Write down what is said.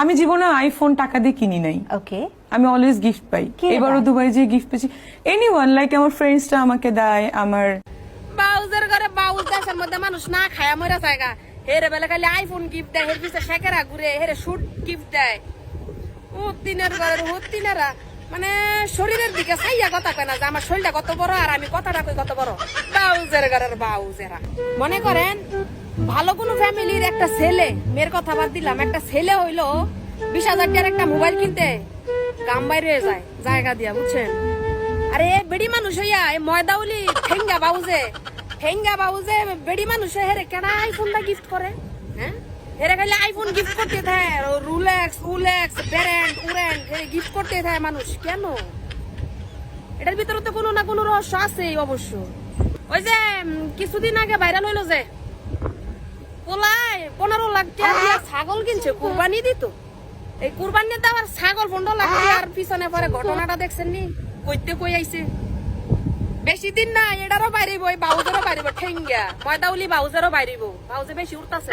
আমি জীবনে আইফোন টাকা দিয়ে কিনি নাই। ওকে, আমি অলওয়েজ গিফট পাই। এবারও দুবাই যে গিফট পেয়েছি, এনিওয়ান লাইক আমার ফ্রেন্ডসরা আমাকে দেয়। আমার বাউজের ঘরে বাউজ দেশের মধ্যে মানুষ না খায়া মরা জায়গা হেরে বেলা খালি আইফোন গিফট দেয়, হের পিছে শেখেরা ঘুরে, হেরে শুট গিফট দেয়। হুতিনের ঘরের হুতিনেরা মানে শরীরের দিকে চাইয়া কথা কয় না যে আমার শরীরটা কত বড় আর আমি কথাটা কই কত বড়। বাউজের ঘরের বাউজেরা মনে করেন ভালো কোনো ফ্যামিলির একটা ছেলে, মেয়ের কথা বাদ দিলাম, একটা ছেলে হইলো 20,000 টাকার একটা মোবাইল কিনতে গাম বাইরে হয়ে যায় জায়গা দিয়া, বুঝছেন? আরে বেড়ি মানুষ হইয়া এই ময়দাউলি ঠেঙ্গা বাউজে বেড়ি মানুষ হেরে কেন আইফোনটা গিফট করে? হ্যাঁ, হেরে খালি আইফোন গিফট করতে থাকে, উলেক্স ব্র্যান্ড হেরে গিফট করতে থাকে মানুষ কেন? এটার ভিতরে তো কোনো না কোনো রহস্য আছে অবশ্য। ওই যে কিছুদিন আগে ভাইরাল হইলো যে পোলায় 15 লাখ টাকা দিয়ে ছাগল কিনছে কুরবানি দিত। এই কুরবানি দেওয়ার ছাগল 15 লাখ টাকার পিছনে পরে ঘটনাটা দেখছেন নি? কইতে কই আইছে বেশি দিন না, এটারও বাইরিব, বাউজেরও বাইরিব, ঠেঙ্গা ময়দাউলি বাউজেরও বাইরিব, বাউজে বেশি উঠতাছে।